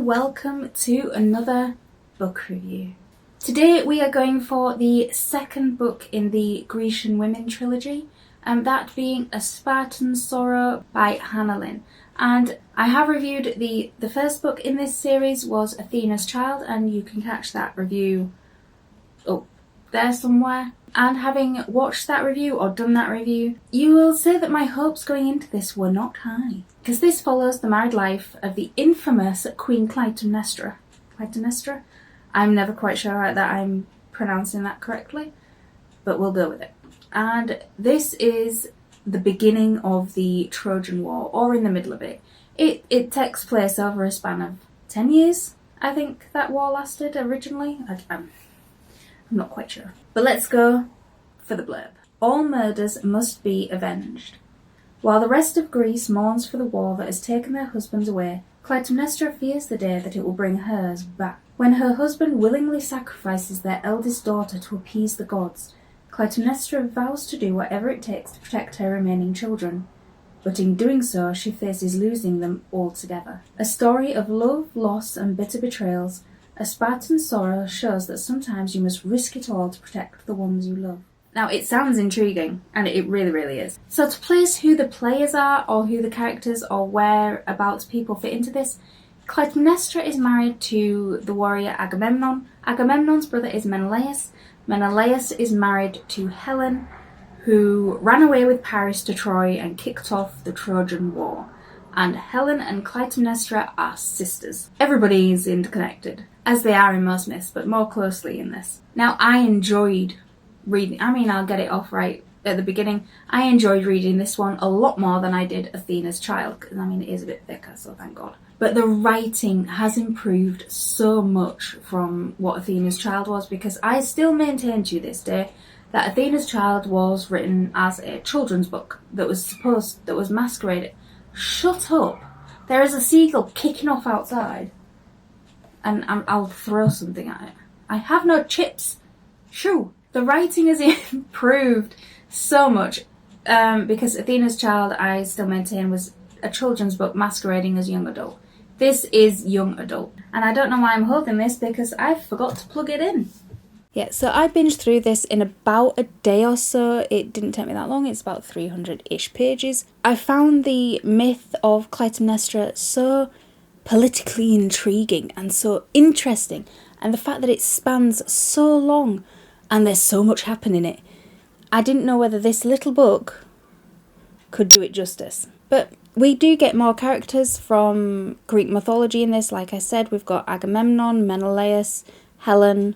and welcome to another book review. Today we are going for the second book in the Grecian Women trilogy, that being A Spartan Sorrow by Hannah Lynn. And I have reviewed the first book in this series was Athena's Child, and you can catch that review up there somewhere. And having watched that review or done that review, you will say that my hopes going into this were not high, because this follows the married life of the infamous Queen Clytemnestra. Clytemnestra? I'm never quite sure that I'm pronouncing that correctly, but we'll go with it. And this is the beginning of the Trojan War, or in the middle of it. It takes place over a span of 10 years, I think that war lasted originally. I'm not quite sure. But let's go for the blurb. All murders must be avenged. While the rest of Greece mourns for the war that has taken their husbands away, Clytemnestra fears the day that it will bring hers back. When her husband willingly sacrifices their eldest daughter to appease the gods, Clytemnestra vows to do whatever it takes to protect her remaining children. But in doing so, she faces losing them altogether. A story of love, loss, and bitter betrayals, A Spartan Sorrow shows that sometimes you must risk it all to protect the ones you love. Now, it sounds intriguing, and it really, really is. So to place who the players are, or who the characters or whereabouts people fit into this, Clytemnestra is married to the warrior Agamemnon. Agamemnon's brother is Menelaus. Menelaus is married to Helen, who ran away with Paris to Troy and kicked off the Trojan War. And Helen and Clytemnestra are sisters. Everybody is interconnected, as they are in most myths, but more closely in this. Now, I enjoyed reading, I'll get it off right at the beginning. I enjoyed reading this one a lot more than I did Athena's Child, because it is a bit thicker, so thank God. But the writing has improved so much from what Athena's Child was, because I still maintain to this day that Athena's Child was written as a children's book that was masqueraded. Shut up! There is a seagull kicking off outside, and I'll throw something at it. I have no chips. Shoo! The writing has improved so much, because Athena's Child, I still maintain, was a children's book masquerading as young adult. This is young adult, and I don't know why I'm holding this, because I forgot to plug it in. Yeah, so I binged through this in about a day or so. It didn't take me that long. It's about 300-ish pages. I found the myth of Clytemnestra so politically intriguing and so interesting, and the fact that it spans so long and there's so much happening in it. I didn't know whether this little book could do it justice. But we do get more characters from Greek mythology in this. Like I said, we've got Agamemnon, Menelaus, Helen,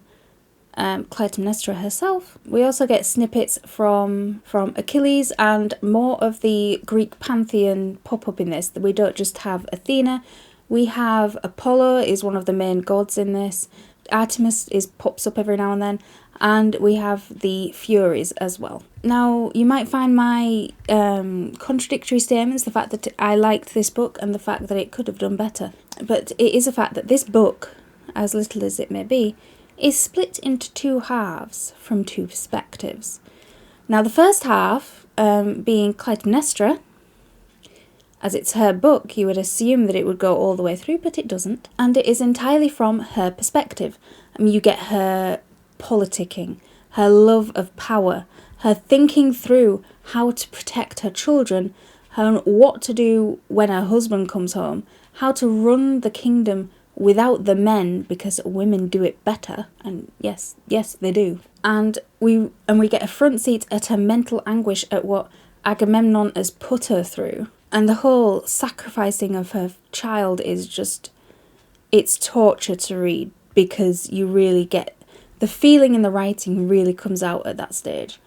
Clytemnestra herself. We also get snippets from Achilles, and more of the Greek pantheon pop up in this. We don't just have Athena, we have Apollo is one of the main gods in this. Artemis pops up every now and then, and we have the Furies as well. Now, you might find my contradictory statements, the fact that I liked this book and the fact that it could have done better. But it is a fact that this book, as little as it may be, is split into two halves from two perspectives. Now, the first half being Clytemnestra, as it's her book, you would assume that it would go all the way through, but it doesn't. And it is entirely from her perspective. You get her politicking, her love of power, her thinking through how to protect her children, her what to do when her husband comes home, how to run the kingdom without the men, because women do it better, and yes, they do. And we get a front seat at her mental anguish at what Agamemnon has put her through. And the whole sacrificing of her child is just, it's torture to read, because you really get, the feeling in the writing really comes out at that stage,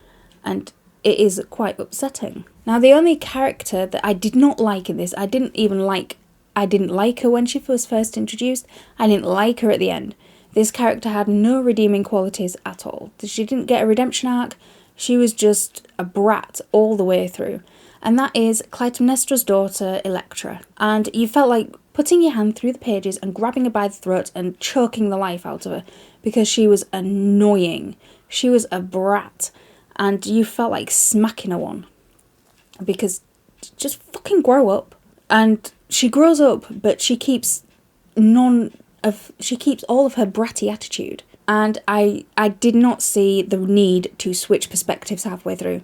and it is quite upsetting. Now, the only character that I did not like in this, I didn't like her when she was first introduced. I didn't like her at the end. This character had no redeeming qualities at all. She didn't get a redemption arc. She was just a brat all the way through. And that is Clytemnestra's daughter, Electra. And you felt like putting your hand through the pages and grabbing her by the throat and choking the life out of her, because she was annoying. She was a brat. And you felt like smacking her one. Because just fucking grow up. And she grows up, but she keeps she keeps all of her bratty attitude. And I did not see the need to switch perspectives halfway through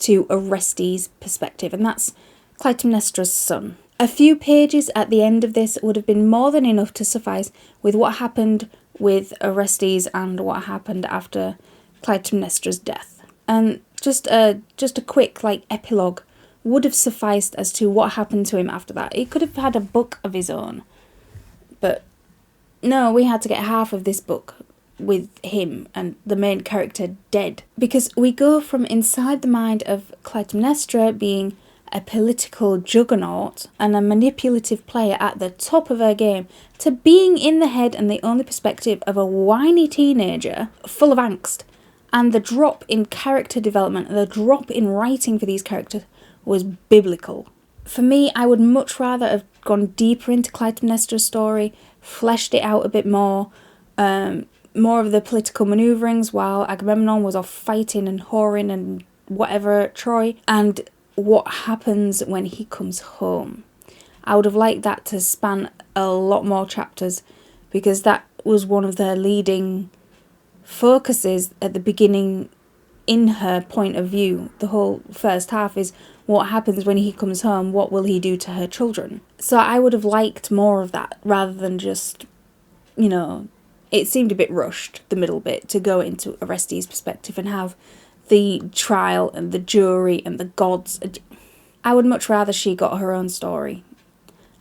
to Orestes' perspective, and that's Clytemnestra's son. A few pages at the end of this would have been more than enough to suffice with what happened with Orestes and what happened after Clytemnestra's death. And just a quick epilogue would have sufficed as to what happened to him after that. He could have had a book of his own. But no, we had to get half of this book with him and the main character dead. Because we go from inside the mind of Clytemnestra being a political juggernaut and a manipulative player at the top of her game to being in the head and the only perspective of a whiny teenager full of angst. And the drop in character development, the drop in writing for these characters was biblical. For me, I would much rather have gone deeper into Clytemnestra's story, fleshed it out a bit more of the political manoeuvrings while Agamemnon was off fighting and whoring and whatever at Troy, and what happens when he comes home. I would have liked that to span a lot more chapters, because that was one of the leading focuses at the beginning in her point of view. The whole first half is what happens when he comes home, what will he do to her children. So I would have liked more of that rather than just, it seemed a bit rushed, the middle bit, to go into Orestes' perspective and have the trial and the jury and the gods. I would much rather she got her own story.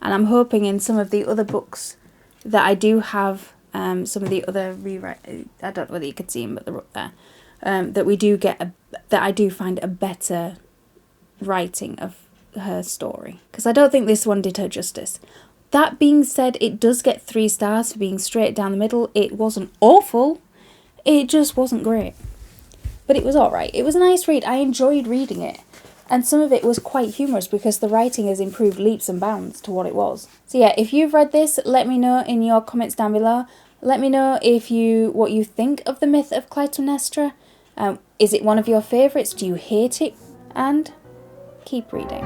And I'm hoping in some of the other books that I do have, some of the other rewrite, I don't know whether you could see them, but they're up there, that we do get, that I do find a better writing of her story. Because I don't think this one did her justice. That being said, it does get 3 stars for being straight down the middle. It wasn't awful, it just wasn't great. But it was alright. It was a nice read. I enjoyed reading it. And some of it was quite humorous because the writing has improved leaps and bounds to what it was. So yeah, if you've read this, let me know in your comments down below. Let me know what you think of the myth of Clytemnestra. Is it one of your favourites? Do you hate it? And keep reading.